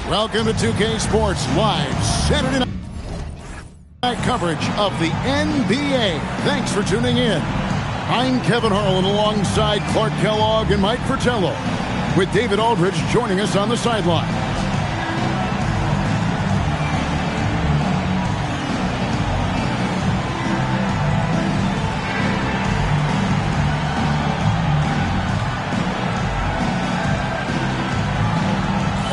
Welcome to 2K Sports Live Saturday night coverage of the NBA. Thanks for tuning in. I'm Kevin Harlan alongside Clark Kellogg and Mike Fratello, with David Aldridge joining us on the sideline.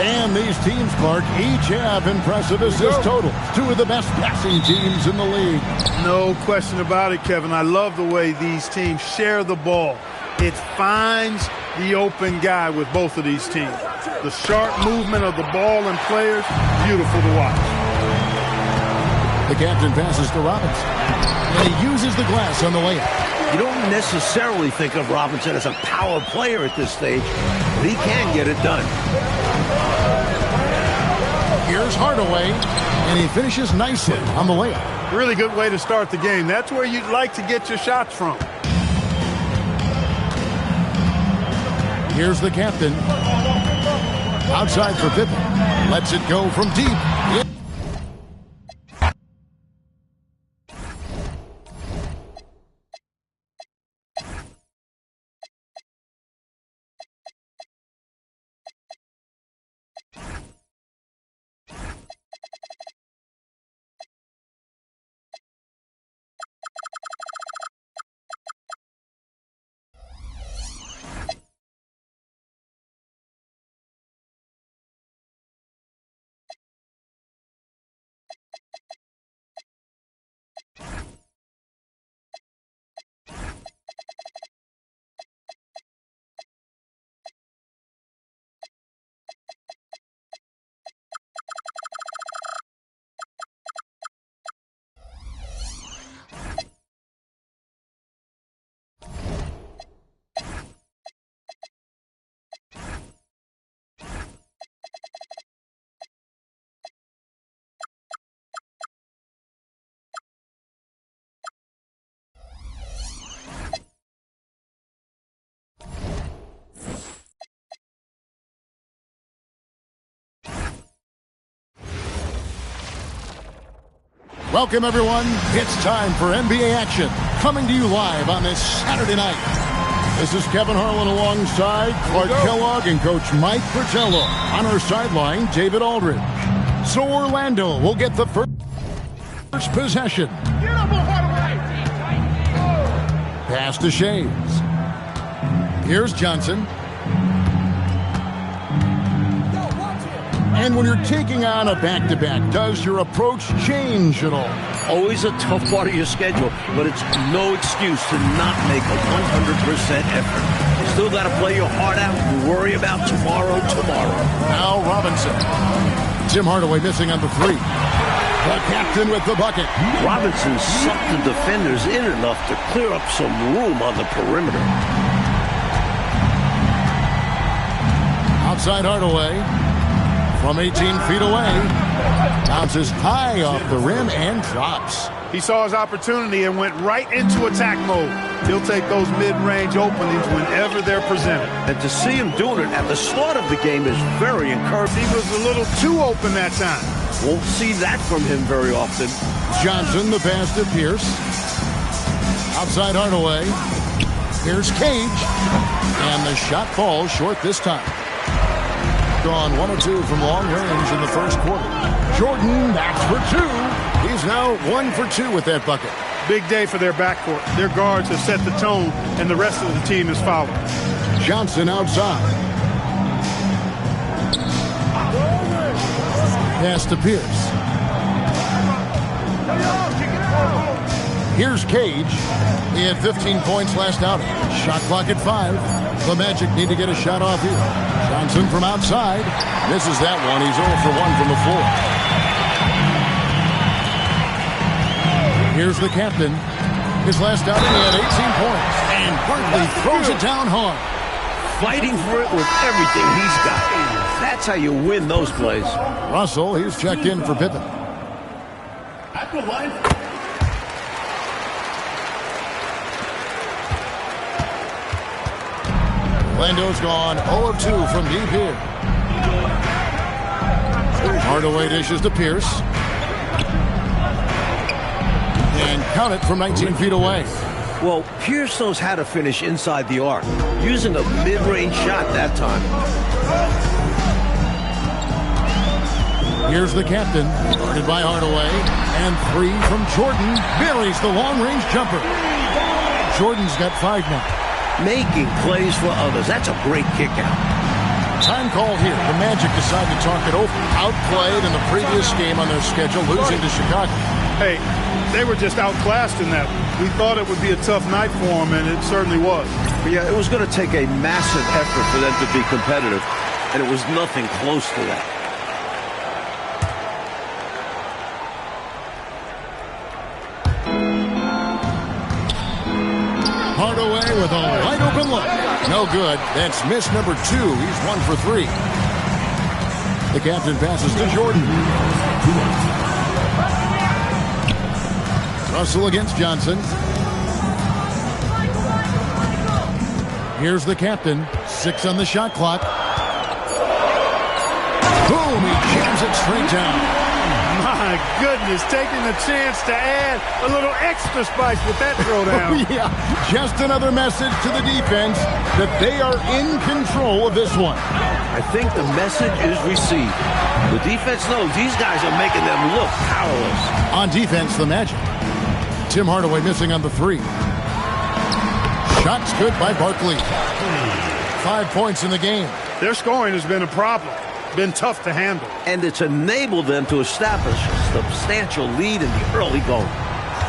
And these teams, Clark, each have impressive assist totals. Two of the best passing teams in the league. No question about it, Kevin. I love the way these teams share the ball. It finds the open guy with both of these teams. The sharp movement of the ball and players, beautiful to watch. The captain passes to Robinson, and he uses the glass on the layup. You don't necessarily think of Robinson as a power player at this stage, but he can get it done. Here's Hardaway, and he finishes nicely on the layup. Really good way to start the game. That's where you'd like to get your shots from. Here's the captain. Outside for Pippen. Lets it go from deep. Welcome, everyone. It's time for NBA action, coming to you live on this Saturday night. This is Kevin Harlan alongside Clark Kellogg and Coach Mike Fratello. On our sideline, David Aldridge. So Orlando will get the first possession. Pass to Shaves. Here's Johnson. And when you're taking on a back-to-back, does your approach change at all? Always a tough part of your schedule, but it's no excuse to not make a 100% effort. Still got to play your heart out and worry about tomorrow. Now Robinson. Tim Hardaway missing on the three. The captain with the bucket. Robinson sucked the defenders in enough to clear up some room on the perimeter. Outside Hardaway. From 18 feet away, bounces high off the rim and drops. He saw his opportunity and went right into attack mode. He'll take those mid-range openings whenever they're presented. And to see him doing it at the start of the game is very encouraging. He was a little too open that time. Won't see that from him very often. Johnson, the pass to Pierce. Outside Hardaway. Here's Cage. And the shot falls short this time. Gone 1 of 2 from long range in the first quarter. Jordan backs for two. He's now 1 for 2 with that bucket. Big day for their backcourt. Their guards have set the tone, and the rest of the team is following. Johnson outside. Pass to Pierce. Here's Cage. He had 15 points last outing. Shot clock at 5. The Magic need to get a shot off here. Johnson from outside. Misses that one. He's 0 for 1 from the floor. Here's the captain. His last outing, he had 18 points. And Barkley throws it down hard. Fighting for it with everything he's got. That's how you win those plays. Russell, he's checked in for Pippen. At the line. Orlando's gone 0 of 2 from deep here. Hardaway dishes to Pierce. And count it from 19 feet away. Well, Pierce knows how to finish inside the arc, using a mid-range shot that time. Here's the captain, guarded by Hardaway. And 3 from Jordan. Buries the long-range jumper. Jordan's got 5 now. Making plays for others. That's a great kick out. Time call here. The Magic decide to talk it over. Outplayed in the previous game on their schedule, losing to Chicago. Hey, they were just outclassed in that one. We thought it would be a tough night for them, and it certainly was. But yeah, it was going to take a massive effort for them to be competitive, and it was nothing close to that. Hardaway with a wide open look. No good. That's miss number 2. He's 1 for 3. The captain passes to Jordan. Russell against Johnson. Here's the captain. 6 on the shot clock. Boom! He jams it straight down. My goodness, taking the chance to add a little extra spice with that throwdown. Yeah, just another message to the defense that they are in control of this one. I think the message is received. The defense knows these guys are making them look powerless. On defense, the Magic. Tim Hardaway missing on the 3. Shots good by Barkley. 5 points in the game. Their scoring has been a problem. Been tough to handle. And it's enabled them to establish a substantial lead in the early going.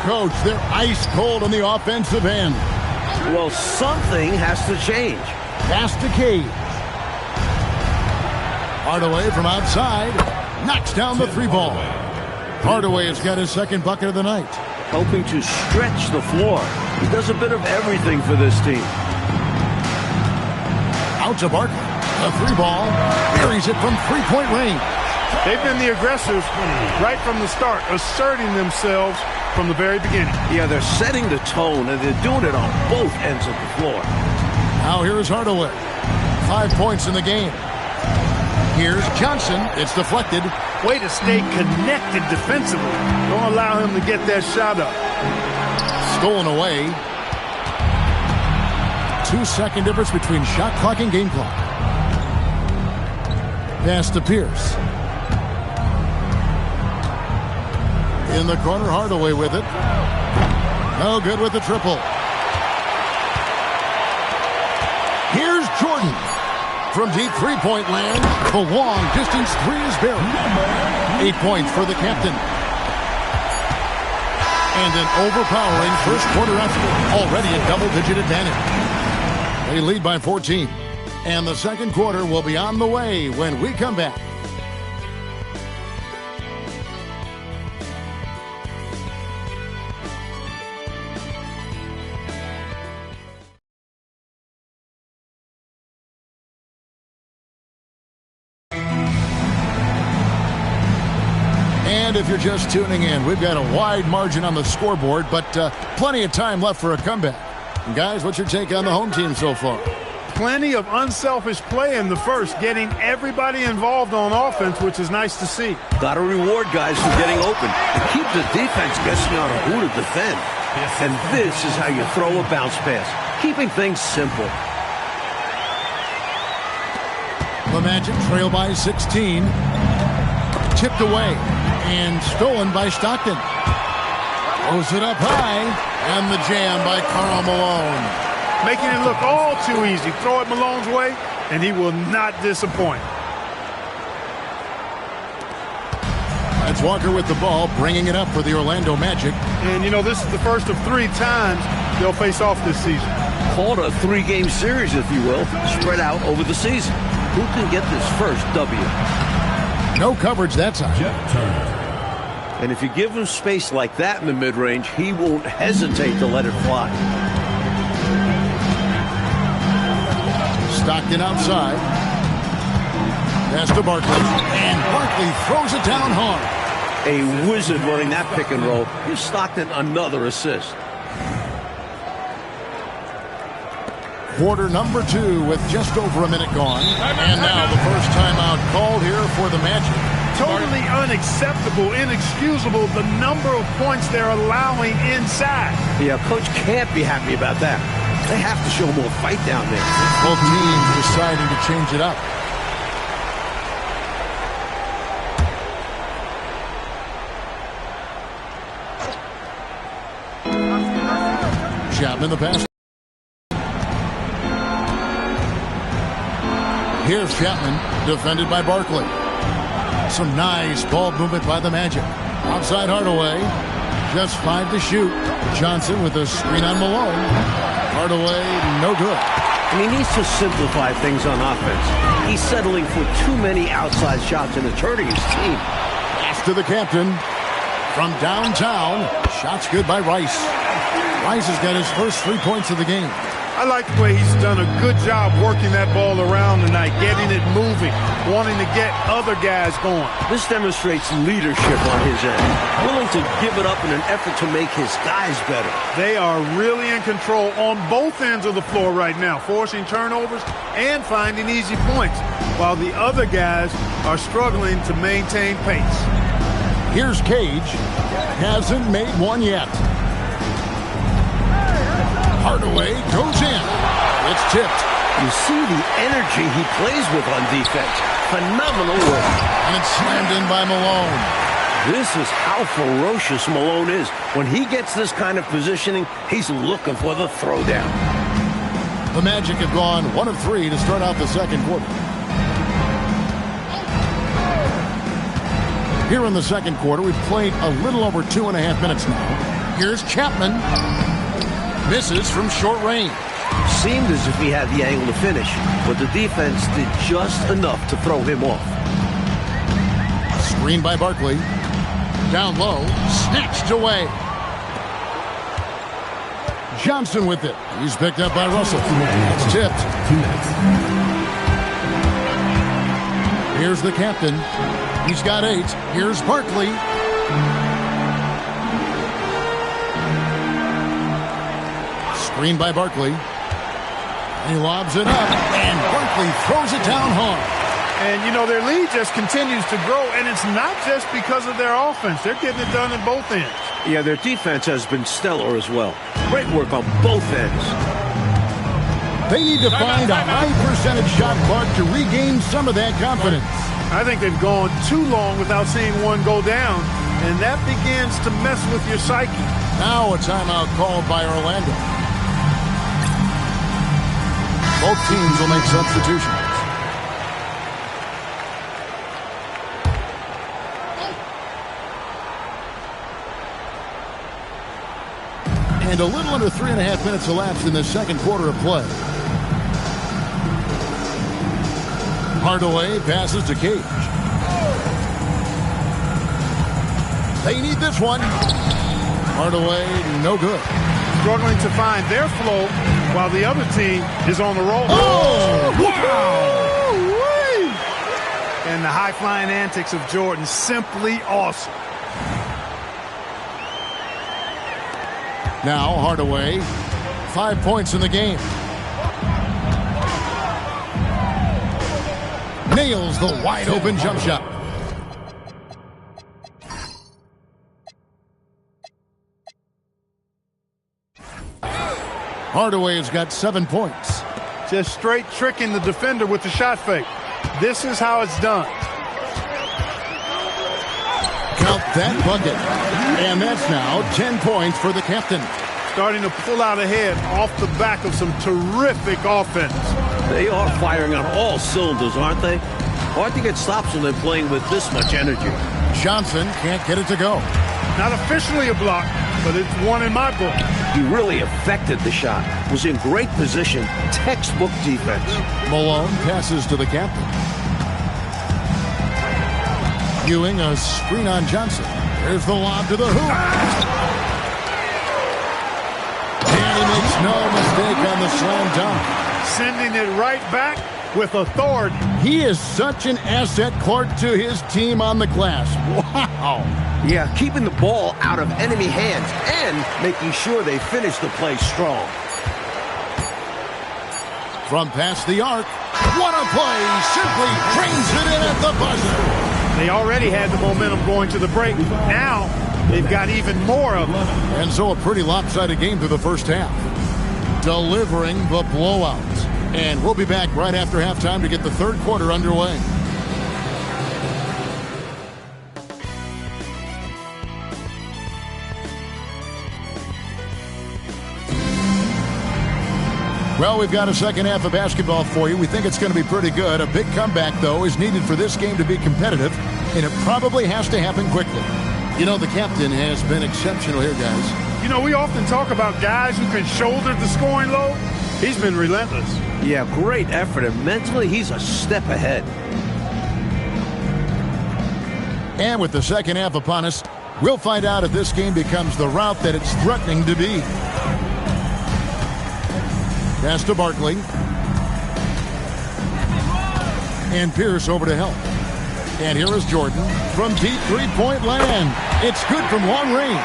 Coach, they're ice cold on the offensive end. Well, something has to change. Pass to Cage. Hardaway from outside. Knocks down the 3 ball. Hardaway has got his 2nd bucket of the night. Hoping to stretch the floor. He does a bit of everything for this team. Out to Barkley. A 3 ball. Buries it from 3-point range. They've been the aggressors right from the start, asserting themselves from the very beginning. Yeah, they're setting the tone, and they're doing it on both ends of the floor. Now here's Hardaway. 5 points in the game. Here's Johnson. It's deflected. Way to stay connected defensively. Don't allow him to get that shot up. Stolen away. 2-second difference between shot clock and game clock. Pass to Pierce. In the corner, Hardaway with it. No good with the triple. Here's Jordan. From deep 3-point land, the long distance 3 is buried. 8 points for the captain. And an overpowering first quarter effort. Already a double-digit advantage. They lead by 14. And the second quarter will be on the way when we come back. And if you're just tuning in, we've got a wide margin on the scoreboard, but plenty of time left for a comeback. And guys, what's your take on the home team so far? Plenty of unselfish play in the first, getting everybody involved on offense, which is nice to see. Got to reward guys for getting open and keep the defense guessing on who to defend. And this is how you throw a bounce pass, keeping things simple. The Magic trail by 16. Tipped away and stolen by Stockton. Throws it up high, and the jam by Karl Malone. Making it look all too easy. Throw it Malone's way, and he will not disappoint. That's Walker with the ball, bringing it up for the Orlando Magic. And, you know, this is the first of 3 times they'll face off this season. Call it a 3-game series, if you will, spread out over the season. Who can get this first W? No coverage that time. And if you give him space like that in the mid-range, he won't hesitate to let it fly. Stockton outside. Pass to Barkley. And Barkley throws it down hard. A wizard running that pick and roll. Gives Stockton another assist. Quarter number 2 with just over a minute gone. And now the first timeout called here for the Magic. Totally unacceptable, inexcusable, the number of points they're allowing inside. Yeah, coach can't be happy about that. They have to show more fight down there. Both teams deciding to change it up. Chapman the pass. Here's Chapman, defended by Barkley. Some nice ball movement by the Magic. Outside Hardaway. Just 5 to shoot. Johnson with a screen on Malone. Hardaway, no good. And he needs to simplify things on offense. He's settling for too many outside shots and it's hurting his team. Pass to the captain. From downtown. Shots good by Rice. Rice has got his first 3 points of the game. I like the way he's done a good job working that ball around tonight, getting it moving, wanting to get other guys going. This demonstrates leadership on his end, willing to give it up in an effort to make his guys better. They are really in control on both ends of the floor right now, forcing turnovers and finding easy points, while the other guys are struggling to maintain pace. Here's Cage. Hasn't made one yet. Hardaway goes in. It's tipped. You see the energy he plays with on defense. Phenomenal work. And it's slammed in by Malone. This is how ferocious Malone is. When he gets this kind of positioning, he's looking for the throwdown. The Magic have gone 1 of 3 to start out the second quarter. Here in the second quarter, we've played a little over 2.5 minutes now. Here's Chapman. Misses from short range. Seemed as if he had the angle to finish, but the defense did just enough to throw him off. Screen by Barkley. Down low. Snatched away. Johnson with it. He's picked up by Russell. It's tipped. Here's the captain. He's got 8. Here's Barkley. Screen by Barkley. He lobs it up, and Barkley throws it down hard. And, you know, their lead just continues to grow, and it's not just because of their offense. They're getting it done at both ends. Yeah, their defense has been stellar as well. Great work on both ends. They need to find a high percentage shot, Clark, to regain some of that confidence. I think they've gone too long without seeing one go down, and that begins to mess with your psyche. Now a timeout called by Orlando. Both teams will make substitutions. And a little under 3.5 minutes elapsed in the second quarter of play. Hardaway passes to Cage. They need this one. Hardaway, no good. Struggling to find their flow while the other team is on the roll. Oh, wow! And the high-flying antics of Jordan, simply awesome. Now Hardaway, 5 points in the game. Nails the wide-open jump shot. Hardaway has got 7 points. Just straight tricking the defender with the shot fake. This is how it's done. Count that bucket. And that's now 10 points for the captain. Starting to pull out ahead off the back of some terrific offense. They are firing on all cylinders, aren't they? Hard to get stops when they're playing with this much energy. Johnson can't get it to go. Not officially a block, but it's one in my book. He really affected the shot. Was in great position. Textbook defense. Malone passes to the captain. Ewing a screen on Johnson. There's the lob to the hoop. And he makes no mistake on the slam dunk. Sending it right back with authority. He is such an asset, Clark, to his team on the glass. Wow. Yeah, keeping the ball out of enemy hands and making sure they finish the play strong. From past the arc, what a play. Simply drains it in at the buzzer. They already had the momentum going to the break. Now they've got even more of them. And so a pretty lopsided game through the first half. Delivering the blowout. And we'll be back right after halftime to get the third quarter underway. Well, we've got a second half of basketball for you. We think it's going to be pretty good. A big comeback, though, is needed for this game to be competitive, and it probably has to happen quickly. You know, the captain has been exceptional here, guys. You know, we often talk about guys who can shoulder the scoring load. He's been relentless. Yeah, great effort, and mentally he's a step ahead. And with the second half upon us, we'll find out if this game becomes the route that it's threatening to be. Pass to Barkley. And Pierce over to help. And here is Jordan from deep three-point land. It's good from long range.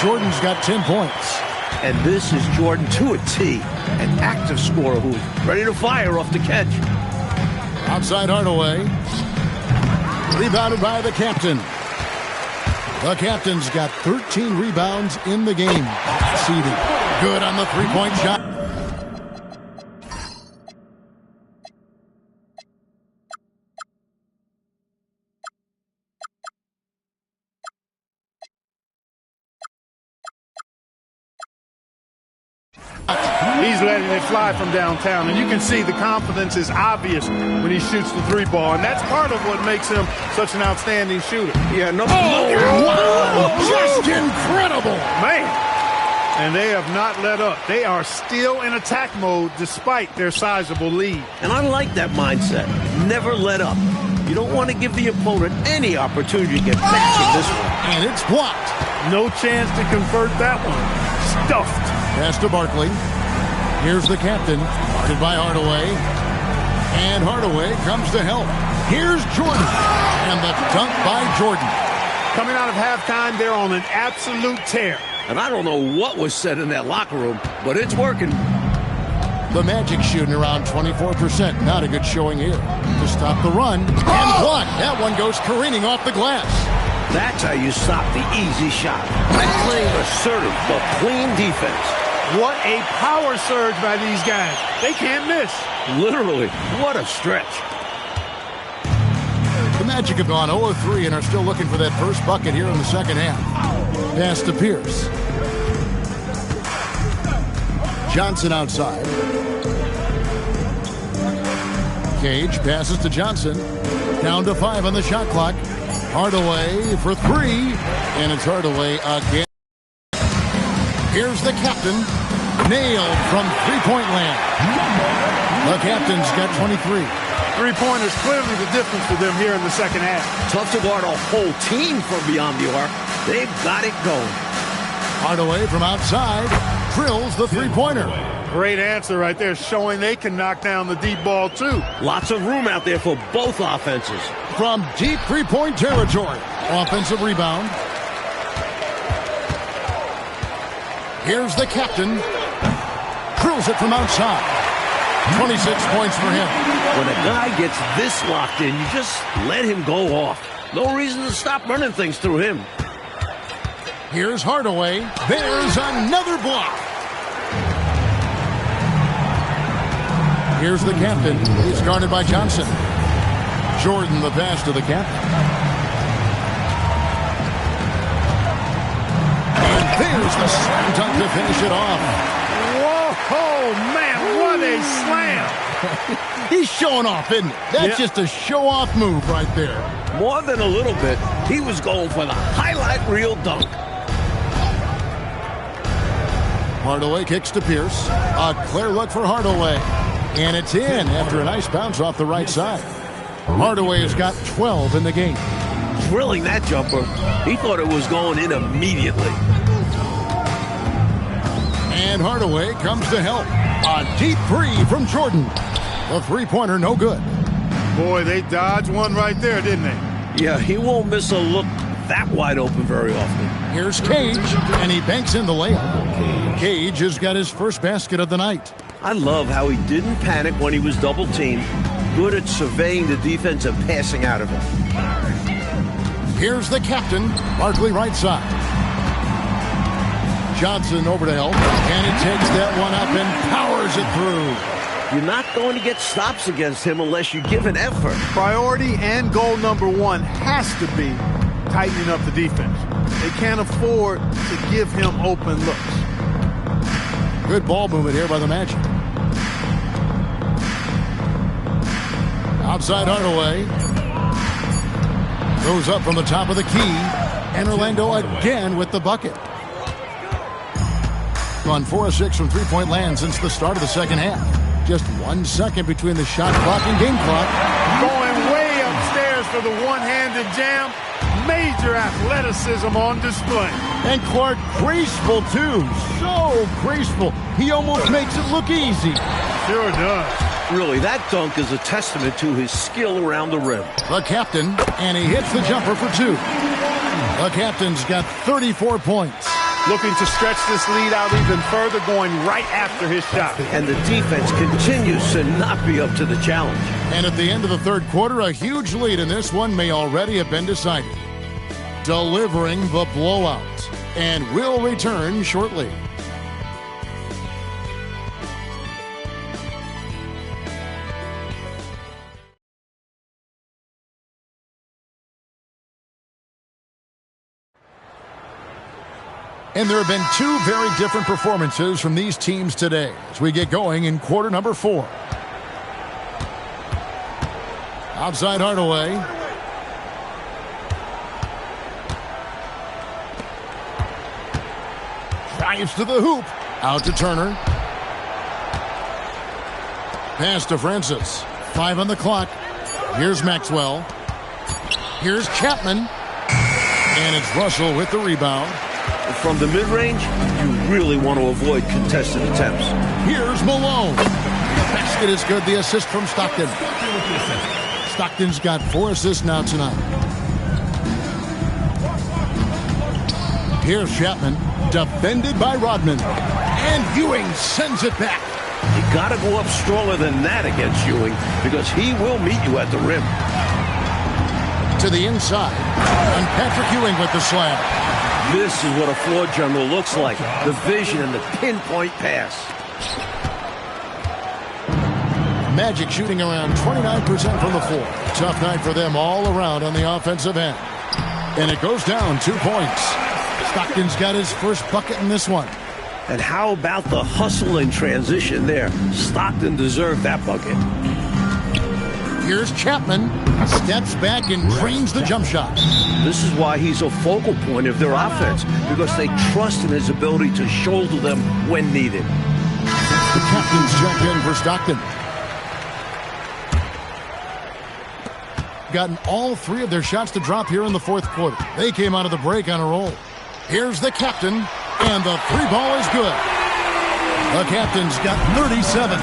Jordan's got 10 points. And this is Jordan to a T, an active scorer who's ready to fire off the catch. Outside Hardaway. Rebounded by the captain. The captain's got 13 rebounds in the game. Seeded. Good on the three-point shot. He's letting it fly from downtown, and you can see the confidence is obvious when he shoots the three ball, and that's part of what makes him such an outstanding shooter. Yeah, no. Wow! Just incredible! Man! And they have not let up. They are still in attack mode despite their sizable lead. And I like that mindset. Never let up. You don't want to give the opponent any opportunity to get back in this one. And it's blocked. No chance to convert that one. Stuffed. Pass to Barkley. Here's the captain, guarded by Hardaway. And Hardaway comes to help. Here's Jordan. And the dunk by Jordan. Coming out of halftime, they're on an absolute tear. And I don't know what was said in that locker room, but it's working. The Magic shooting around 24%. Not a good showing here. To stop the run. And block. That one goes careening off the glass. That's how you stop the easy shot. By playing assertive but clean defense. What a power surge by these guys. They can't miss. Literally, what a stretch. The Magic have gone 0-3 and are still looking for that first bucket here in the second half. Pass to Pierce. Johnson outside. Cage passes to Johnson. Down to 5 on the shot clock. Hardaway for 3. And it's Hardaway again. Here's the captain. Nailed from three-point land. The captain's got 23. Three-pointers clearly the difference for them here in the second half. Tough to guard a whole team from beyond the arc. They've got it going. Hardaway from outside drills the three-pointer. Great answer right there, showing they can knock down the deep ball too. Lots of room out there for both offenses. From deep three-point territory. Offensive rebound. Here's the captain. Drills it from outside. 26 points for him. When a guy gets this locked in, you just let him go off. No reason to stop running things through him. Here's Hardaway. There's another block. Here's the captain. He's guarded by Johnson. Jordan the pass to the captain. And there's the slam dunk to finish it off. Whoa, man, what a slam. He's showing off, isn't it? That's just a show-off move right there. More than a little bit. He was going for the highlight reel dunk. Hardaway kicks to Pierce. A clear look for Hardaway. And it's in after a nice bounce off the right side. Hardaway has got 12 in the game. Drilling that jumper. He thought it was going in immediately. And Hardaway comes to help. A deep three from Jordan. The three-pointer no good. Boy, they dodged one right there, didn't they? Yeah, he won't miss a look that wide open very often. Here's Cage, and he banks in the layup. Cage has got his first basket of the night. I love how he didn't panic when he was double-teamed. good at surveying the defense and passing out of it. Here's the captain, Barkley right side. Johnson over to help, and he takes that one up and powers it through. You're not going to get stops against him unless you give an effort. Priority and goal number one has to be tightening up the defense. They can't afford to give him open looks. Good ball movement here by the Magic. Outside Hardaway. Goes up from the top of the key. And Orlando again with the bucket. Gone 4 of 6 from three-point land since the start of the second half. Just 1 second between the shot clock and game clock. Going way upstairs for the one-handed jam. Major athleticism on display. And Clark graceful too. So graceful. He almost makes it look easy. Sure does. Really, that dunk is a testament to his skill around the rim. The captain, and he hits the jumper for 2. The captain's got 34 points. Looking to stretch this lead out even further, going right after his shot. And the defense continues to not be up to the challenge. And at the end of the third quarter, a huge lead in this one may already have been decided. Delivering the blowout. And will return shortly. And there have been 2 very different performances from these teams today as we get going in quarter number 4. Outside Hardaway. Drives to the hoop. Out to Turner. Pass to Francis. 5 on the clock. Here's Maxwell. Here's Chapman. And it's Russell with the rebound. From the mid-range, you really want to avoid contested attempts. Here's Malone. The basket is good. The assist from Stockton. Stockton's got 4 assists now tonight. Here's Chapman. Defended by Rodman. And Ewing sends it back. You got to go up stronger than that against Ewing because he will meet you at the rim. To the inside. And Patrick Ewing with the slam. This is what a floor general looks like. The vision and the pinpoint pass. Magic shooting around 29% from the floor. Tough night for them all around on the offensive end. And it goes down 2 points. Stockton's got his first bucket in this one. And how about the hustle and transition there? Stockton deserved that bucket. Here's Chapman. Steps back and trains the jump shot. This is why he's a focal point of their offense, because they trust in his ability to shoulder them when needed. The captain's checked in for Stockton. Gotten all 3 of their shots to drop here in the fourth quarter. They came out of the break on a roll. Here's the captain, and the 3-ball is good. The captain's got 37.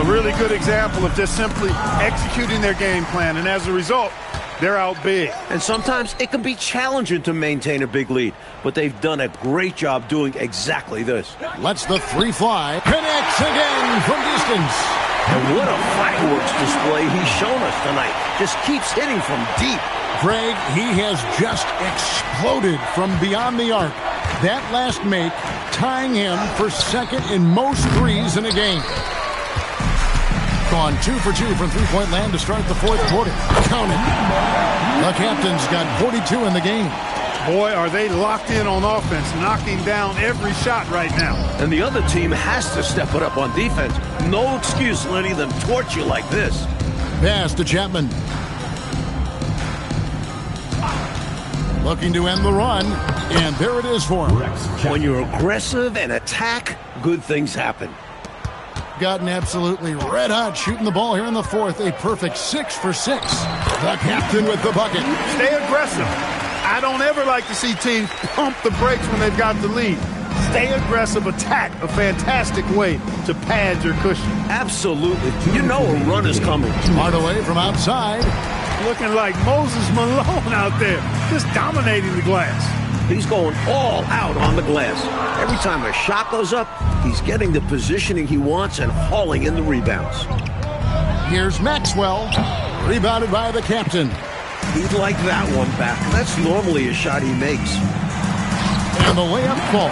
A really good example of just simply executing their game plan, and as a result, they're out big. And sometimes it can be challenging to maintain a big lead, but they've done a great job doing exactly this. Lets the 3 fly. Connects again from distance. And what a fireworks display he's shown us tonight. Just keeps hitting from deep. Craig, he has just exploded from beyond the arc. That last make tying him for second in most threes in a game. Gone 2 for 2 from three-point land to start the fourth quarter. Count it. The captain's got 42 in the game. Boy, are they locked in on offense, knocking down every shot right now. And the other team has to step it up on defense. No excuse letting them torch you like this. Pass to Chapman. Looking to end the run, and there it is for him. When you're aggressive and attack, good things happen. Gotten absolutely red hot shooting the ball here in the fourth. A perfect 6 for 6. The captain with the bucket. Stay aggressive. I don't ever like to see teams pump the brakes when they've got the lead. Stay aggressive, attack, a fantastic way to pad your cushion. Absolutely. You know a run is coming. Hardaway from outside. Looking like Moses Malone out there, just dominating the glass. He's going all out on the glass. Every time a shot goes up, he's getting the positioning he wants and hauling in the rebounds. Here's Maxwell. Rebounded by the captain. He'd like that one back. That's normally a shot he makes. And the layup falls.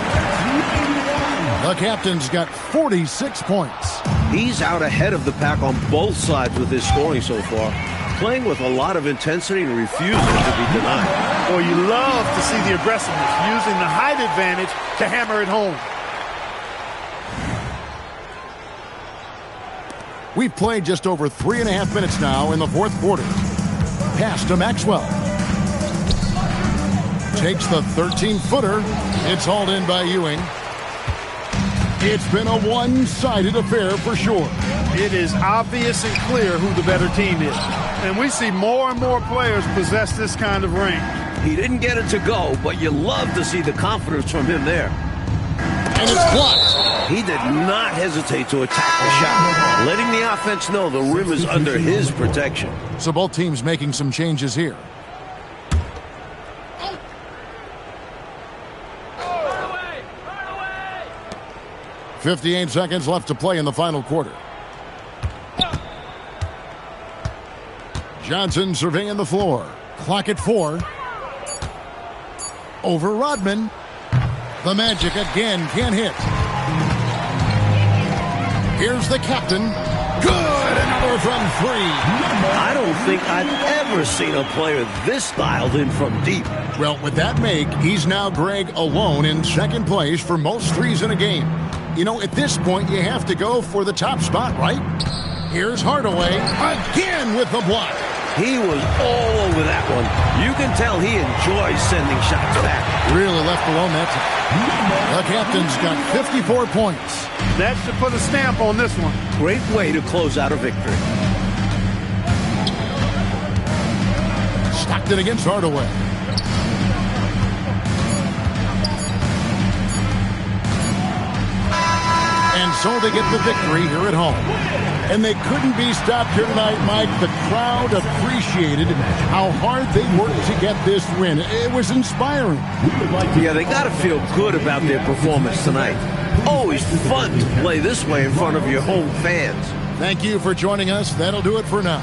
The captain's got 46 points. He's out ahead of the pack on both sides with his scoring so far. Playing with a lot of intensity and refusing to be denied. Well, you love to see the aggressiveness, using the height advantage to hammer it home. We've played just over 3.5 minutes now in the fourth quarter. Pass to Maxwell. Takes the 13-footer. It's hauled in by Ewing. It's been a one-sided affair for sure. It is obvious and clear who the better team is. And we see more and more players possess this kind of range. He didn't get it to go, but you love to see the confidence from him there. And it's blocked. He did not hesitate to attack the shot, letting the offense know the rim is under his protection. So both teams making some changes here. 58 seconds left to play in the final quarter. Johnson surveying the floor. Clock at 4. Over Rodman. The Magic again can't hit. Here's the captain. Good! Another from 3. I don't think I've ever seen a player this dialed in from deep. Well, with that make, he's now Greg alone in second place for most threes in a game. You know, at this point, you have to go for the top spot, right? Here's Hardaway again with the block. He was all over that one. You can tell he enjoys sending shots back. Really left alone that time. The captain's got 54 points. That should put a stamp on this one. Great way to close out a victory. Stockton against Hardaway. And so they get the victory here at home. And they couldn't be stopped here tonight, Mike. The crowd appreciated how hard they worked to get this win. It was inspiring. Yeah, they got to feel good about their performance tonight. Always fun to play this way in front of your home fans. Thank you for joining us. That'll do it for now.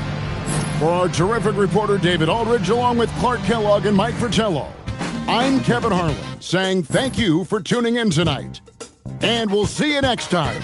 For our terrific reporter, David Aldridge, along with Clark Kellogg and Mike Fratello, I'm Kevin Harlan, saying thank you for tuning in tonight. And we'll see you next time.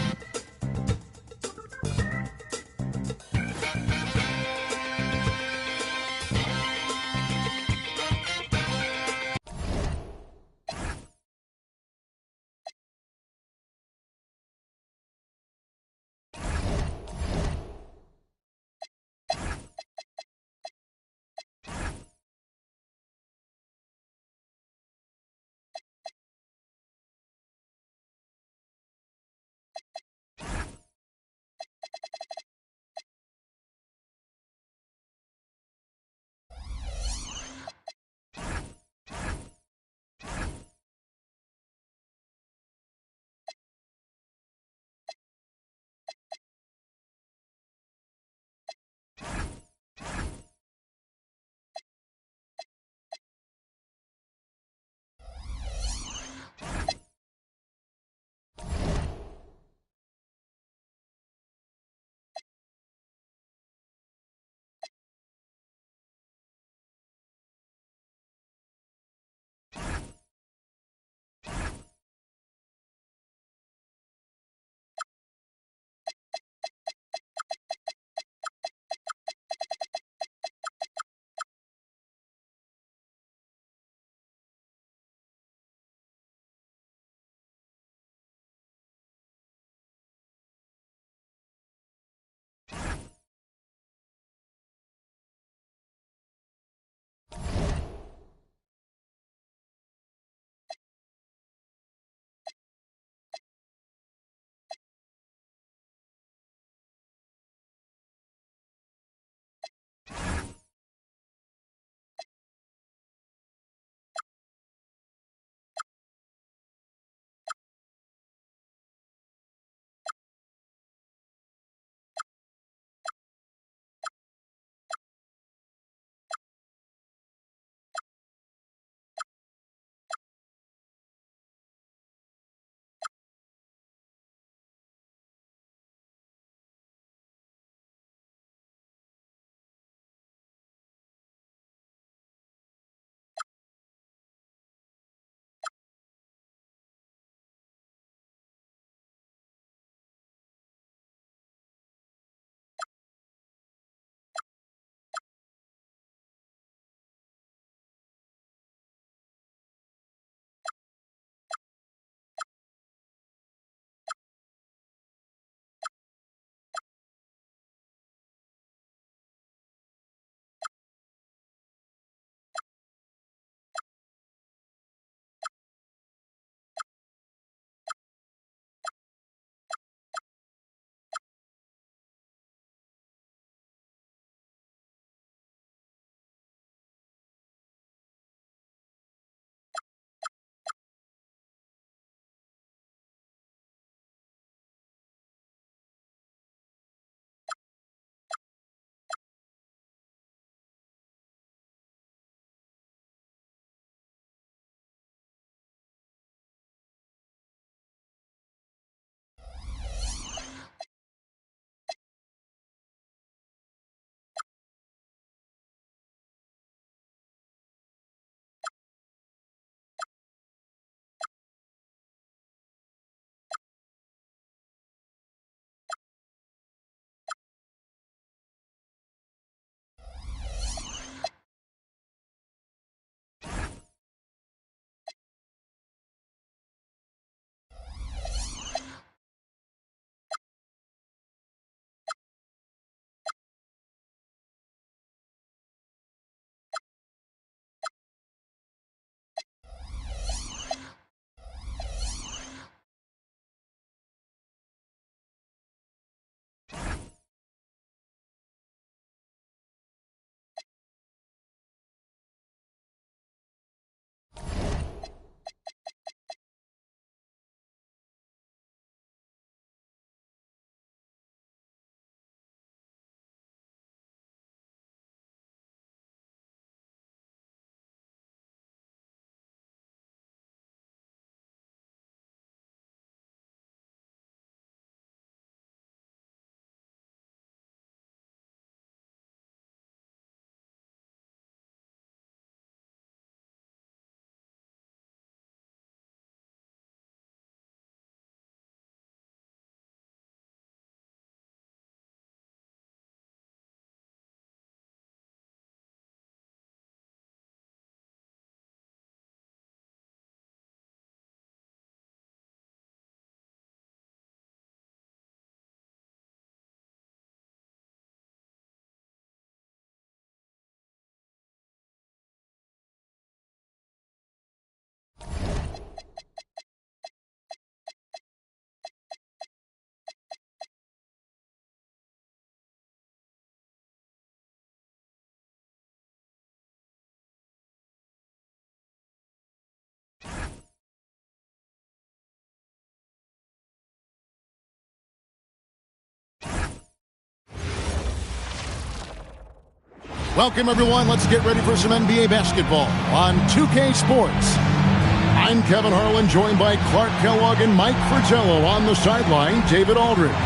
Welcome, everyone. Let's get ready for some NBA basketball on 2K Sports. I'm Kevin Harlan, joined by Clark Kellogg and Mike Fratello. On the sideline, David Aldridge.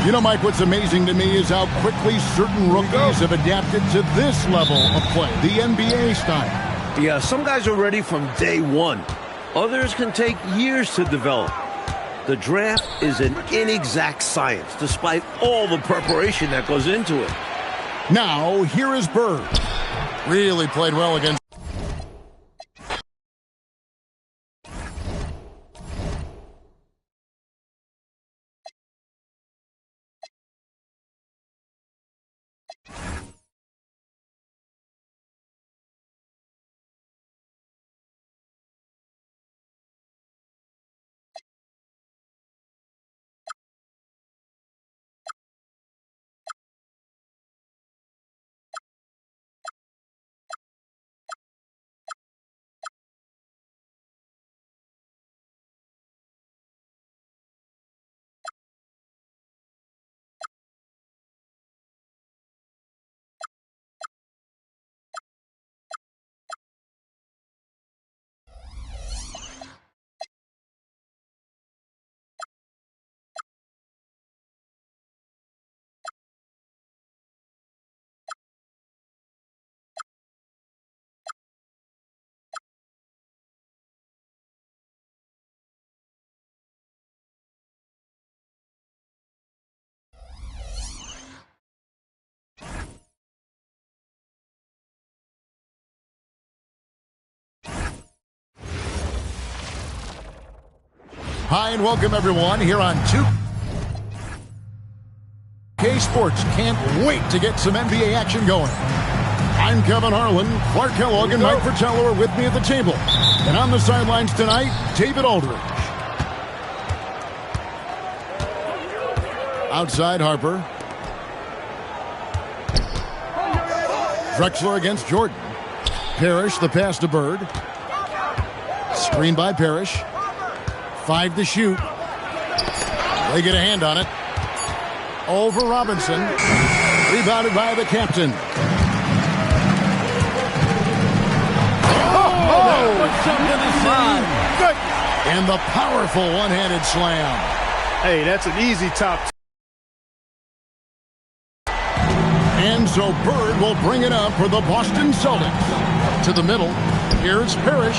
You know, Mike, what's amazing to me is how quickly certain rookies have adapted to this level of play, the NBA style. Yeah, some guys are ready from day one. Others can take years to develop. The draft is an inexact science, despite all the preparation that goes into it. Now, here is Bird. Really played well against... Hi, and welcome, everyone, here on 2K Sports. Can't wait to get some NBA action going. I'm Kevin Harlan. Clark Kellogg and Mike Fratello are with me at the table. And on the sidelines tonight, David Aldridge. Outside, Harper. Drexler against Jordan. Parrish, the pass to Bird. Screen by Parrish. 5 to shoot. They get a hand on it. Over Robinson. Rebounded by the captain. And the powerful one-handed slam. Hey, that's an easy top. And so Bird will bring it up for the Boston Celtics. To the middle. Here's Parrish.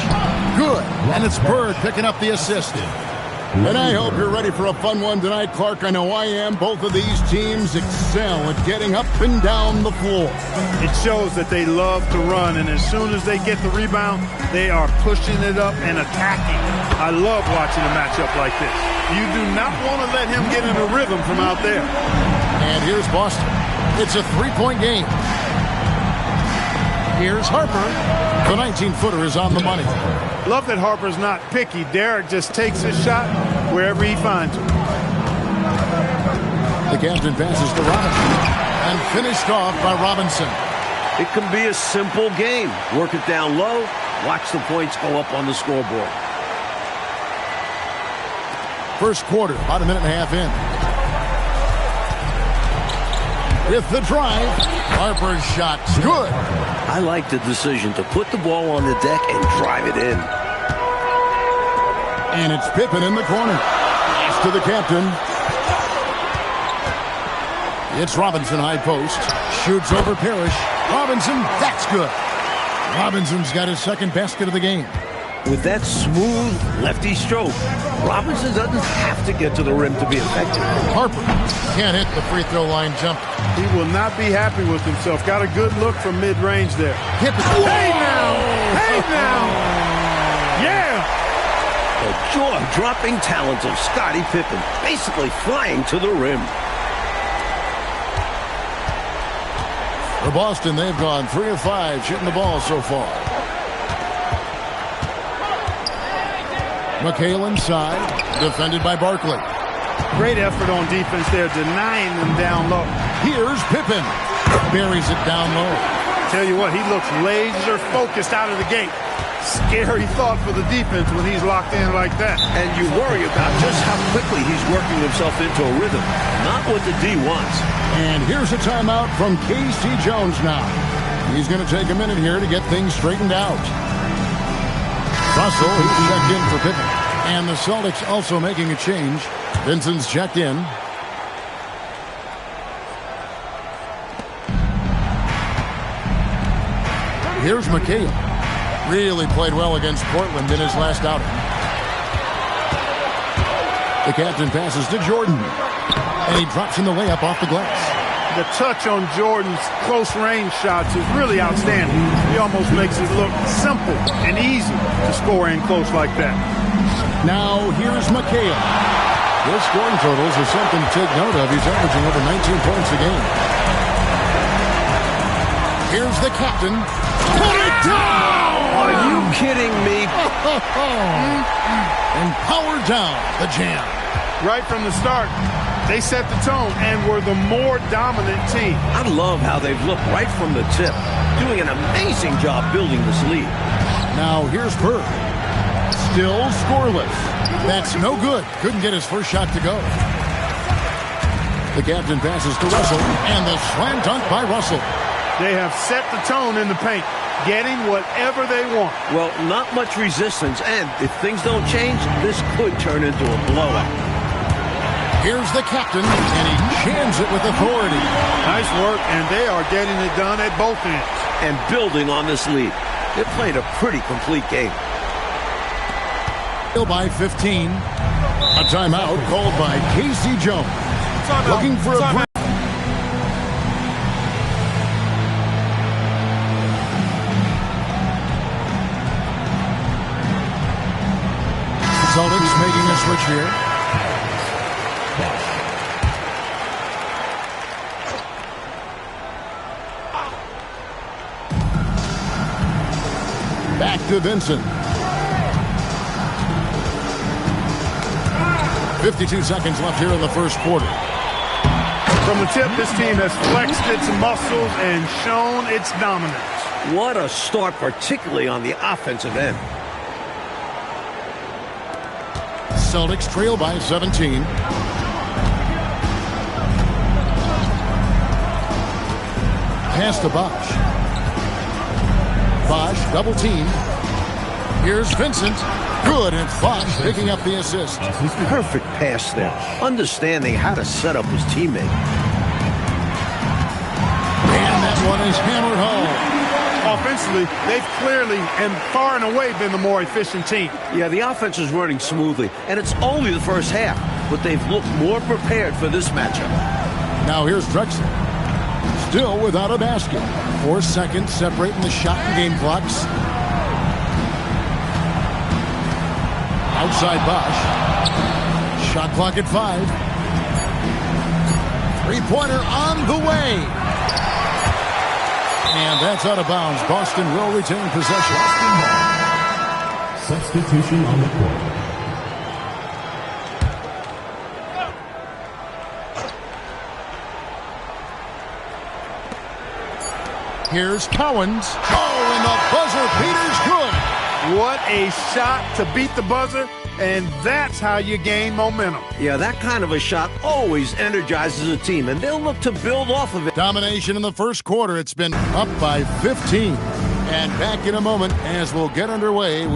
Good. And it's Bird picking up the assist. And I hope you're ready for a fun one tonight, Clark. I know I am. Both of these teams excel at getting up and down the floor. It shows that they love to run, and as soon as they get the rebound, they are pushing it up and attacking. I love watching a matchup like this. You do not want to let him get in a rhythm from out there. And here's Boston. It's a three-point game. Here's Harper. The 19-footer is on the money. Love that Harper's not picky. Derek just takes his shot wherever he finds it. The captain passes to Robinson. And finished off by Robinson. It can be a simple game. Work it down low. Watch the points go up on the scoreboard. First quarter, about a minute and a half in. With the drive, Harper's shot's good. I like the decision to put the ball on the deck and drive it in. And it's Pippen in the corner. Pass to the captain. It's Robinson, high post. Shoots over Parrish. Robinson, that's good. Robinson's got his second basket of the game. With that smooth lefty stroke, Robinson doesn't have to get to the rim to be effective. Harper can't hit the free throw line jump. He will not be happy with himself. Got a good look from mid-range there. Pippen. Hey now! Hey now! Yeah! The jaw-dropping talent of Scottie Pippen, basically flying to the rim. For Boston, they've gone 3 of 5 shooting the ball so far. McHale inside, defended by Barkley. Great effort on defense there, denying them down low. Here's Pippen. Buries it down low. Tell you what, he looks laser focused out of the gate. Scary thought for the defense when he's locked in like that. And you worry about just how quickly he's working himself into a rhythm. Not what the D wants. And here's a timeout from Casey Jones now. He's going to take a minute here to get things straightened out. Russell, he's checked in for Pippen. And the Celtics also making a change. Vincent's checked in. Here's McHale. Really played well against Portland in his last outing. The captain passes to Jordan. And he drops in the layup off the glass. The touch on Jordan's close-range shots is really outstanding. He almost makes it look simple and easy to score in close like that. Now, here's McHale. His scoring totals are something to take note of. He's averaging over 19 points a game. Here's the captain. Put it down! Are you kidding me? And powered down the jam. Right from the start, they set the tone and were the more dominant team. I love how they've looked right from the tip, doing an amazing job building this lead. Now here's Bird. Still scoreless. That's no good. Couldn't get his first shot to go. The captain passes to Russell, and the slam dunk by Russell. They have set the tone in the paint, getting whatever they want. Well, not much resistance, and if things don't change, this could turn into a blowout. Here's the captain, and he jams it with authority. Nice work, and they are getting it done at both ends. And building on this lead. They played a pretty complete game. By 15. A timeout called by Casey Jones. Looking for a break. Celtics making a switch here. Back to Vincent. 52 seconds left here in the first quarter. From the tip, this team has flexed its muscles and shown its dominance. What a start, particularly on the offensive end. Celtics trail by 17. Pass to Bosch. Bosch, double team. Here's Vincent. Good, and Bosch picking up the assist. Perfect pass there. Understanding how to set up his teammate. And that one is hammered home. Offensively, they've clearly and far and away been the more efficient team. Yeah, the offense is running smoothly, and it's only the first half, but they've looked more prepared for this matchup. Now here's Drexler. Still without a basket. 4 seconds separating the shot and game clocks. Outside Bosch. Shot clock at 5. Three-pointer on the way. And that's out of bounds. Boston will retain possession. Substitution on the court. Here's Cowens. Oh, and the buzzer beater's good. What a shot to beat the buzzer, and that's how you gain momentum. Yeah, that kind of a shot always energizes a team, and they'll look to build off of it. Domination in the first quarter. It's been up by 15. And back in a moment as we'll get underway.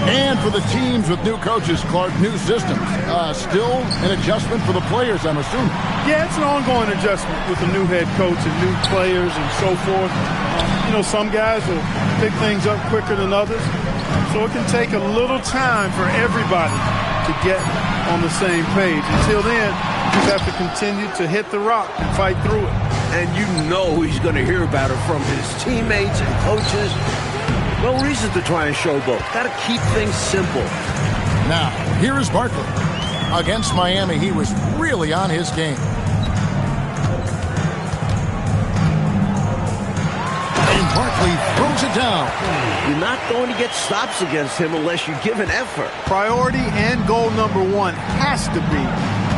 And for the teams with new coaches, Clark, new systems, still an adjustment for the players, I'm assuming. Yeah, it's an ongoing adjustment with the new head coach and new players and so forth. Some guys will pick things up quicker than others. So it can take a little time for everybody to get on the same page. Until then, you just have to continue to hit the rock and fight through it. And he's going to hear about it from his teammates and coaches. No reason to try and showboat. Got to keep things simple. Now, here is Barkley. Against Miami, he was really on his game. And Barkley throws it down. You're not going to get stops against him unless you give an effort. Priority and goal number one has to be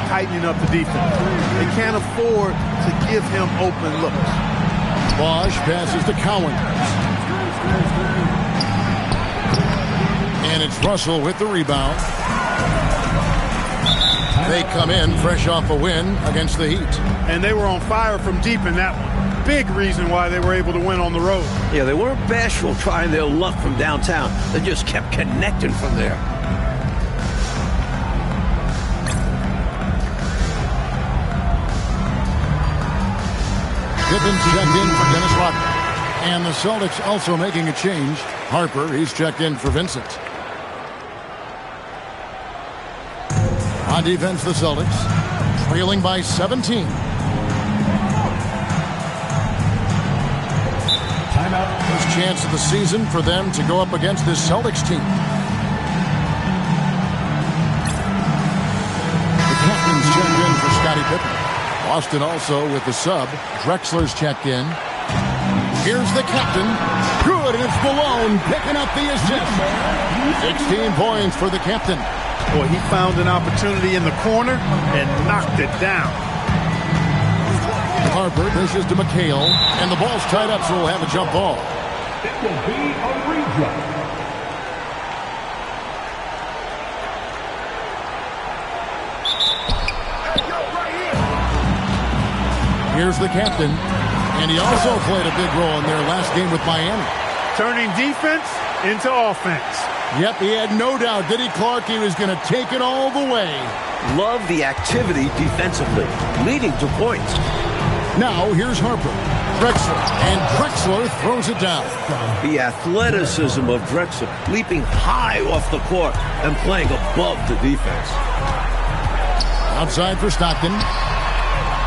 tightening up the defense. They can't afford to give him open looks. Bosch passes to Cowan. And it's Russell with the rebound. They come in fresh off a win against the Heat. And they were on fire from deep in that one. Big reason why they were able to win on the road. Yeah, they weren't bashful trying their luck from downtown. They just kept connecting from there. Gibbons checked in for Dennis Rodman. And the Celtics also making a change. Harper, he's checked in for Vincent. On defense, the Celtics trailing by 17. First chance of the season for them to go up against this Celtics team. The captain's checked in for Scottie Pippen. Boston also with the sub. Drexler's checked in. Here's the captain. Good, and it's Malone picking up the assist. 16 points for the captain. Boy, he found an opportunity in the corner and knocked it down. Harper dishes to McHale, and the ball's tied up, so we'll have a jump ball. It will be a rejump. Here's the captain, and he also played a big role in their last game with Miami. Turning defense into offense. Yep, he had no doubt, did he, Clark? He was going to take it all the way. Love the activity defensively, leading to points. Now, here's Harper. Drexler, and Drexler throws it down. The athleticism of Drexler, leaping high off the court and playing above the defense. Outside for Stockton.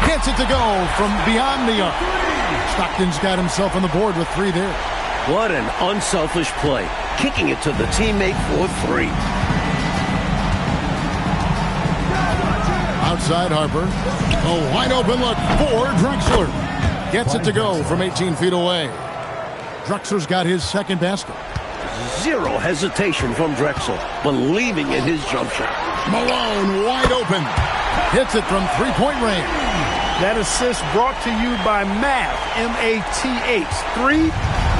Gets it to go from beyond the arc. Stockton's got himself on the board with 3 there. What an unselfish play. Kicking it to the teammate for 3. Outside Harper. A wide open look for Drexler. Gets it to go from 18 feet away. Drexler's got his second basket. Zero hesitation from Drexler, believing in his jump shot. Malone wide open. Hits it from 3-point range. That assist brought to you by Math, M-A-T-H. 3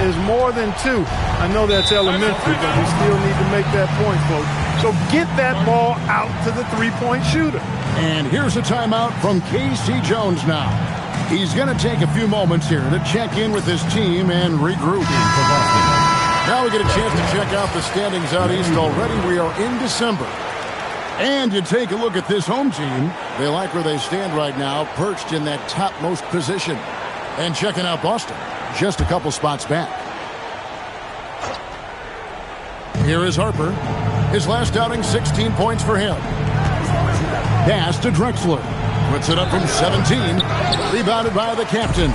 is more than 2. I know that's elementary, but we still need to make that point, folks. So get that ball out to the 3-point shooter. And here's a timeout from K.C. Jones now. He's going to take a few moments here to check in with his team and regroup. Now we get a chance to check out the standings out east already. We are in December. And you take a look at this home team. They like where they stand right now, perched in that topmost position. And checking out Boston, just a couple spots back. Here is Harper. His last outing, 16 points for him. Pass to Drexler. Puts it up from 17. Rebounded by the captain.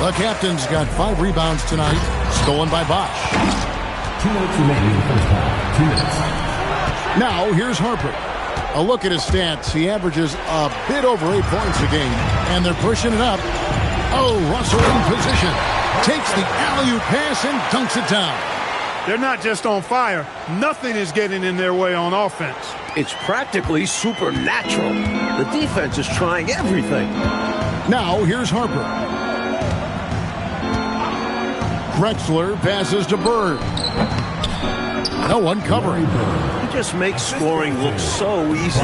The captain's got 5 rebounds tonight. Stolen by Bosch. 2 minutes remaining in the first half. 2 minutes. Now, here's Harper. A look at his stats. He averages a bit over 8 points a game. And they're pushing it up. Oh, Russell in position. Takes the alley-oop pass and dunks it down. They're not just on fire. Nothing is getting in their way on offense. It's practically supernatural. The defense is trying everything. Now, here's Harper. Drexler passes to Bird. No one covering. He just makes scoring look so easy.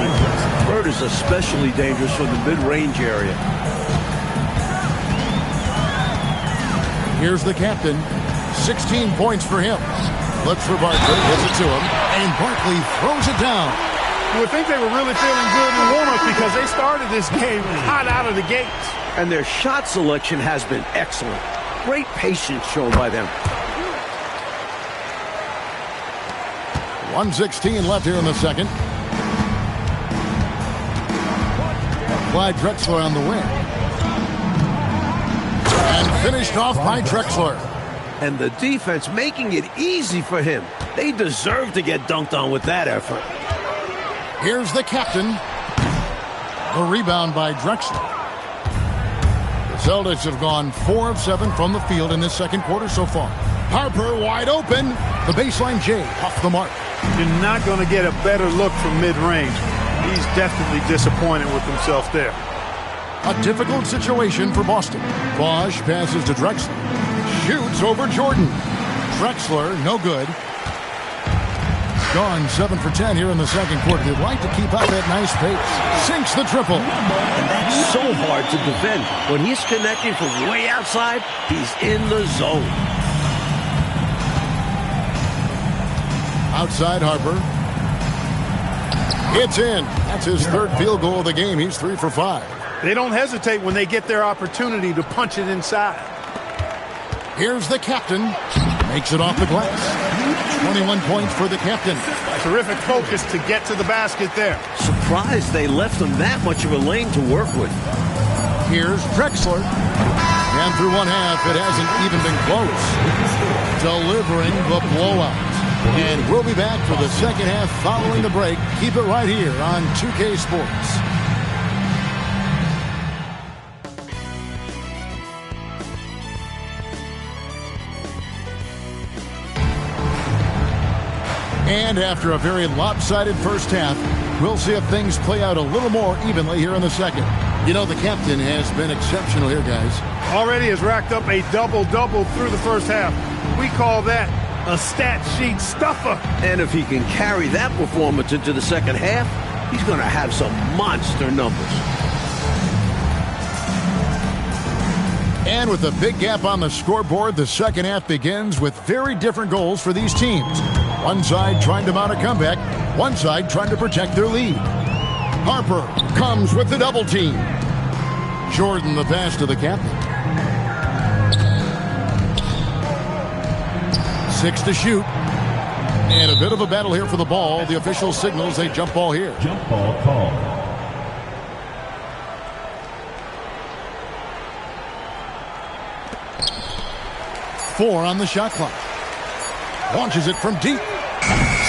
Bird is especially dangerous from the mid-range area. Here's the captain. 16 points for him. Looks for Barkley, gets it to him, and Barkley throws it down. You would think they were really feeling good in warm-up because they started this game hot out of the gates. And their shot selection has been excellent. Great patience shown by them. 1:16 left here in the second. Clyde Drexler on the wing. And finished off by Drexler. And the defense making it easy for him. They deserve to get dunked on with that effort. Here's the captain. The rebound by Drexler. The Celtics have gone 4 of 7 from the field in this second quarter so far. Harper wide open. The baseline J off the mark. You're not going to get a better look from mid-range. He's definitely disappointed with himself there. A difficult situation for Boston. Bosch passes to Drexler. Shoots over Jordan. Drexler, no good. Gone 7 for 10 here in the second quarter. They'd like to keep up that nice pace. Sinks the triple. And that's so hard to defend. When he's connecting from way outside, he's in the zone. Outside Harper. It's in. That's his third field goal of the game. He's 3 for 5. They don't hesitate when they get their opportunity to punch it inside. Here's the captain. Makes it off the glass. 21 points for the captain. Terrific focus to get to the basket there. Surprised they left him that much of a lane to work with. Here's Drexler. And through one half, it hasn't even been close. Delivering the blowout. And we'll be back for the second half following the break. Keep it right here on 2K Sports. And after a very lopsided first half, we'll see if things play out a little more evenly here in the second. You know, the captain has been exceptional here, guys. Already has racked up a double-double through the first half. We call that a stat sheet stuffer. And if he can carry that performance into the second half, he's going to have some monster numbers. And with a big gap on the scoreboard, the second half begins with very different goals for these teams. One side trying to mount a comeback, one side trying to protect their lead. Harper comes with the double team. Jordan the pass to the captain. 6 to shoot. And a bit of a battle here for the ball. The official signals a jump ball here. Jump ball call. Four on the shot clock. Launches it from deep.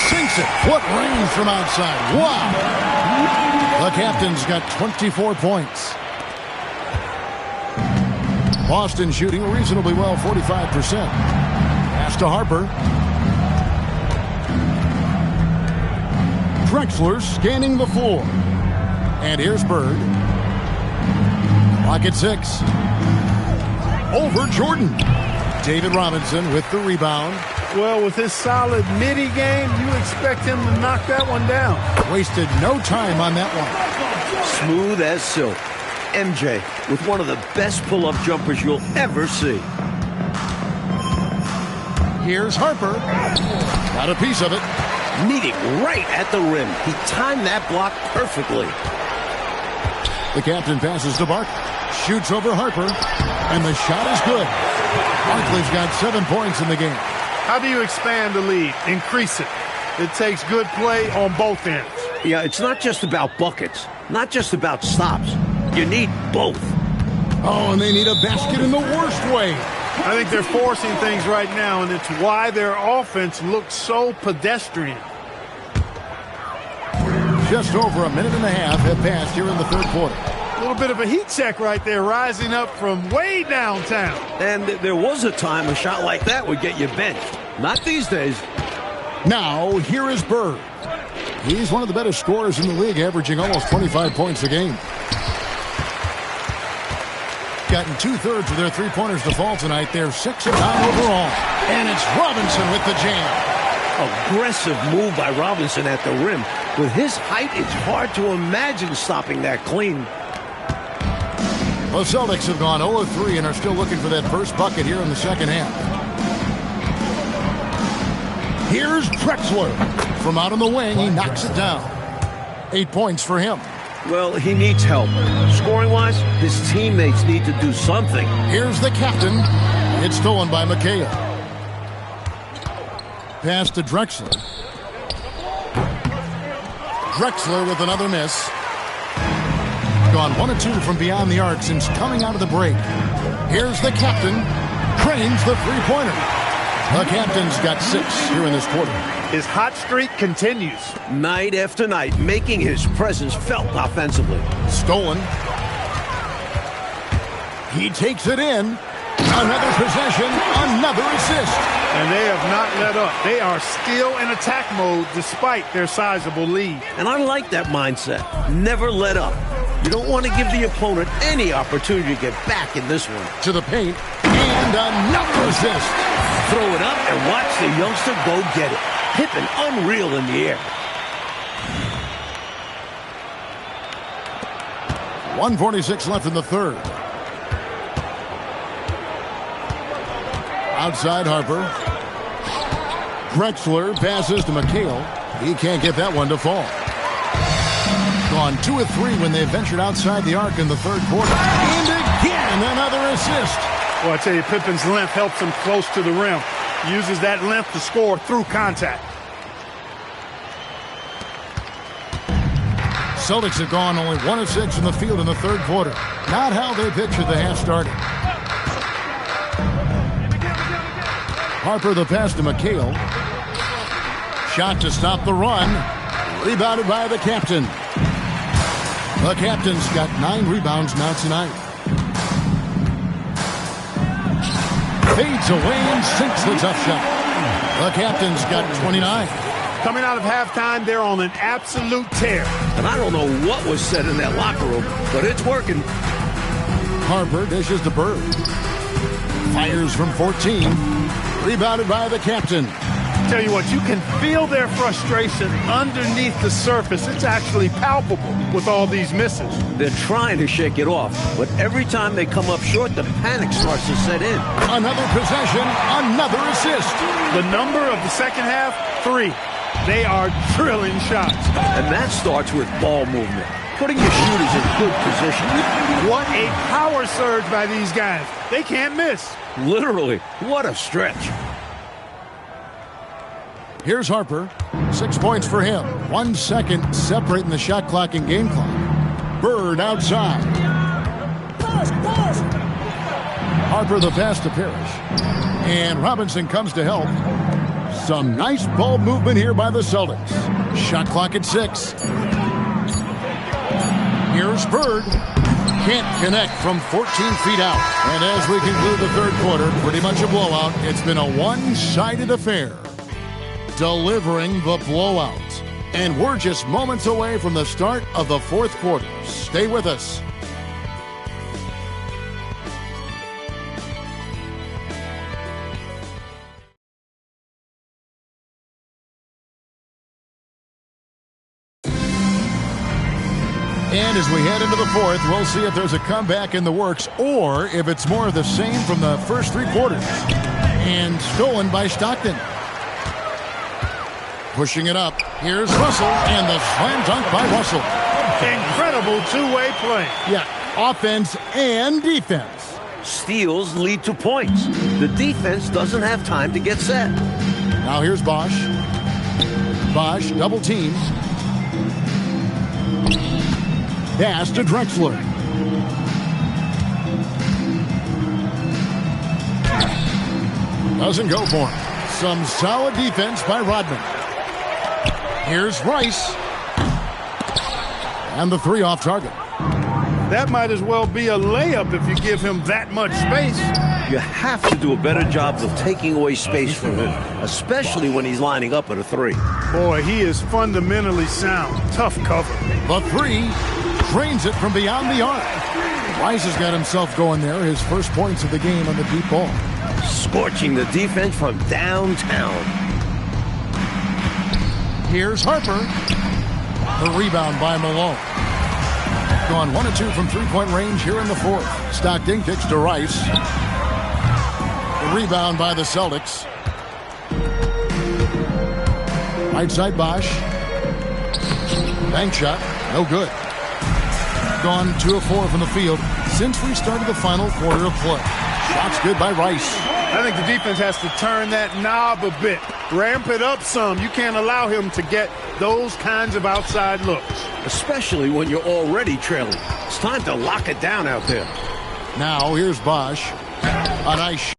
Sinks it. What range from outside. Wow. The captain's got 24 points. Boston shooting reasonably well, 45%. Pass to Harper. Drexler scanning the floor. And here's Bird. Clock at 6. Over Jordan. David Robinson with the rebound. Well, with his solid midi game, you expect him to knock that one down. Wasted no time on that one. Smooth as silk. MJ with one of the best pull-up jumpers you'll ever see. Here's Harper. Got a piece of it. Meeting right at the rim. He timed that block perfectly. The captain passes to Barkley. Shoots over Harper. And the shot is good. Barkley's got 7 points in the game. How do you expand the lead? Increase it. It takes good play on both ends. Yeah, it's not just about buckets. Not just about stops. You need both. Oh, and they need a basket in the worst way. I think they're forcing things right now, and it's why their offense looks so pedestrian. Just over a minute and a half have passed here in the third quarter. A little bit of a heat check right there, rising up from way downtown. And there was a time a shot like that would get you benched. Not these days. Now, here is Bird. He's one of the better scorers in the league, averaging almost 25 points a game. Gotten 2/3 of their three-pointers to fall tonight. They're 6 of 9 overall. And it's Robinson with the jam. Aggressive move by Robinson at the rim. With his height, it's hard to imagine stopping that clean. The Celtics have gone 0 of 3 and are still looking for that first bucket here in the second half. Here's Drexler. From out on the wing, he knocks it down. 8 points for him. Well, he needs help. Scoring-wise, his teammates need to do something. Here's the captain. It's stolen by McHale. Pass to Drexler. Drexler with another miss. Gone 1 of 2 from beyond the arc since coming out of the break. Here's the captain. Trains the three-pointer. The captain's got 6 here in this quarter. His hot streak continues. Night after night, making his presence felt offensively. Stolen. He takes it in. Another possession, another assist. And they have not let up. They are still in attack mode despite their sizable lead. And I like that mindset. Never let up. You don't want to give the opponent any opportunity to get back in this one. To the paint, and another assist. Throw it up and watch the youngster go get it. Pippen unreal in the air. 1:46 left in the third. Outside Harper. Drexler passes to McHale. He can't get that one to fall. Gone 2 of 3 when they ventured outside the arc in the third quarter. And again, another assist. Well, I tell you, Pippen's length helps him close to the rim. Uses that length to score through contact. Celtics have gone only 1 of 6 in the field in the third quarter. Not how they pictured the half started. Harper the pass to McHale. Shot to stop the run. Rebounded by the captain. The captain's got 9 rebounds now tonight. Fades away and sinks the tough shot. The captain's got 29. Coming out of halftime, they're on an absolute tear. And I don't know what was said in that locker room, but it's working. Harper dishes to Bird. Fires from 14. Rebounded by the captain. Tell you what, you can feel their frustration underneath the surface. It's actually palpable with all these misses. They're trying to shake it off, but every time they come up short, the panic starts to set in. Another possession, another assist. The number of the second half, 3. They are drilling shots. And that starts with ball movement, putting your shooters in good position. What a power surge by these guys. They can't miss. Literally, what a stretch. Here's Harper. 6 points for him. 1 second separating the shot clock and game clock. Bird outside. Harper the pass to Parrish. And Robinson comes to help. Some nice ball movement here by the Celtics. Shot clock at 6. Here's Bird. Can't connect from 14 feet out. And as we conclude the third quarter, pretty much a blowout. It's been a one-sided affair. Delivering the blowout. And we're just moments away from the start of the fourth quarter. Stay with us. And as we head into the fourth, we'll see if there's a comeback in the works or if it's more of the same from the first 3 quarters. And stolen by Stockton. Pushing it up. Here's Russell, and the slam dunk by Russell. Incredible two-way play. Yeah, offense and defense. Steals lead to points. The defense doesn't have time to get set. Now here's Bosch. Bosch, double team. Pass to Drexler. Doesn't go for him. Some solid defense by Rodman. Here's Rice. And the 3 off target. That might as well be a layup if you give him that much space. You have to do a better job of taking away space from him, especially when he's lining up at a 3. Boy, he is fundamentally sound. Tough cover. The 3 drains it from beyond the arc. Rice has got himself going there. His first points of the game on the deep ball. Scorching the defense from downtown. Here's Harper. The rebound by Malone. Gone 1 of 2 from 3-point range here in the fourth. Stockton kicks to Rice. The rebound by the Celtics. Right side Bosch. Bank shot. No good. Gone 2 of 4 from the field since we started the final quarter of play. Shots good by Rice. I think the defense has to turn that knob a bit. Ramp it up some. You can't allow him to get those kinds of outside looks. Especially when you're already trailing. It's time to lock it down out there. Now here's Bosch. A nice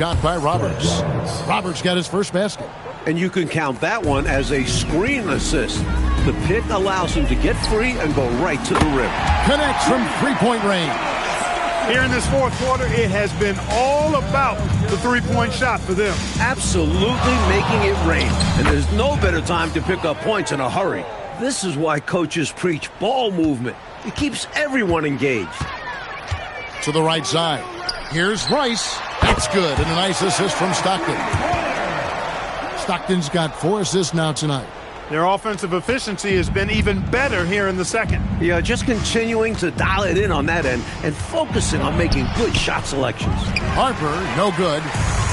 shot by Roberts. Roberts got his first basket. And you can count that one as a screen assist. The pick allows him to get free and go right to the rim. Connects from three-point range. Here in this fourth quarter, it has been all about the three-point shot for them. Absolutely making it rain. And there's no better time to pick up points in a hurry. This is why coaches preach ball movement. It keeps everyone engaged. To the right side. Here's Rice. That's good. And a nice assist from Stockton. Stockton's got 4 assists now tonight. Their offensive efficiency has been even better here in the second. Yeah, just continuing to dial it in on that end and focusing on making good shot selections. Harper, no good.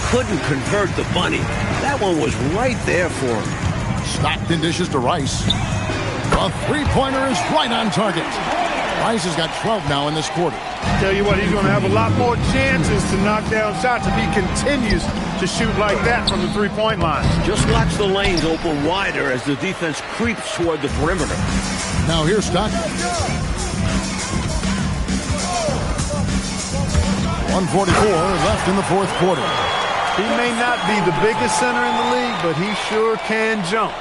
Couldn't convert the money. That one was right there for him. Stockton dishes to Rice. The three-pointer is right on target. Rice has got 12 now in this quarter. Tell you what, he's going to have a lot more chances to knock down shots if he continues to shoot like that from the three-point line. Just watch the lanes open wider as the defense creeps toward the perimeter. Now here's Stockton. 1:44 left in the fourth quarter. He may not be the biggest center in the league, but he sure can jump.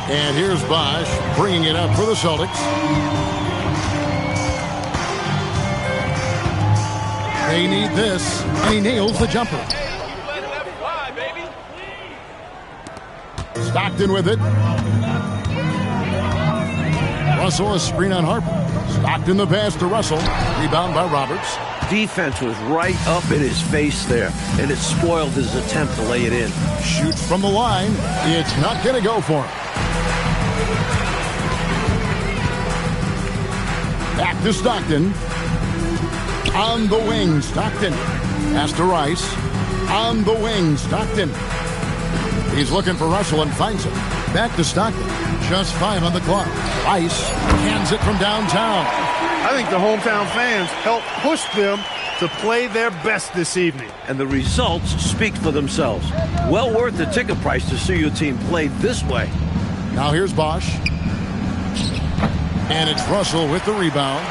And here's Bosch bringing it up for the Celtics. They need this, and he nails the jumper. Stockton with it. Russell a screen on Harper. Stockton the pass to Russell. Rebound by Roberts. Defense was right up in his face there, and it spoiled his attempt to lay it in. Shoots from the line. It's not going to go for him. Back to Stockton. On the wing, Stockton. Pass to Rice. On the wing, Stockton. He's looking for Russell and finds him. Back to Stockton. Just 5 on the clock. Rice hands it from downtown. I think the hometown fans helped push them to play their best this evening. And the results speak for themselves. Well worth the ticket price to see your team play this way. Now here's Bosch. And it's Russell with the rebound.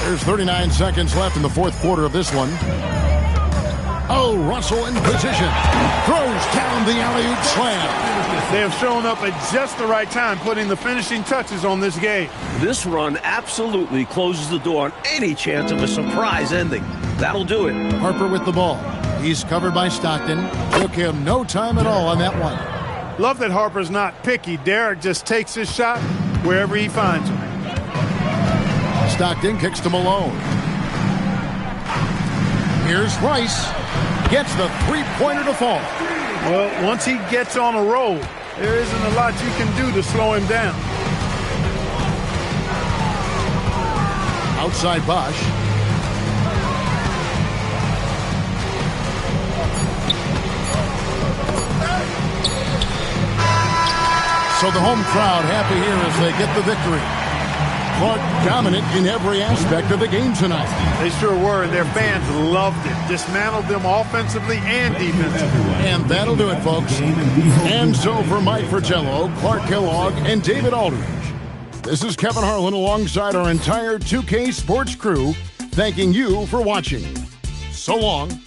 There's 39 seconds left in the fourth quarter of this one. Oh, Russell in position. Throws down the alley-oop slam. They have shown up at just the right time, putting the finishing touches on this game. This run absolutely closes the door on any chance of a surprise ending. That'll do it. Harper with the ball. He's covered by Stockton. Took him no time at all on that one. Love that Harper's not picky. Derek just takes his shot wherever he finds him. Stockton kicks to Malone. Here's Rice. Gets the three-pointer to fall. Well, once he gets on a roll, there isn't a lot you can do to slow him down. Outside Bosch. So the home crowd happy here as they get the victory. Clark dominant in every aspect of the game tonight. They sure were, and their fans loved it. Dismantled them offensively and defensively. And that'll do it, folks. And so for Mike Fratello, Clark Kellogg, and David Aldridge, this is Kevin Harlan alongside our entire 2K Sports crew, thanking you for watching. So long.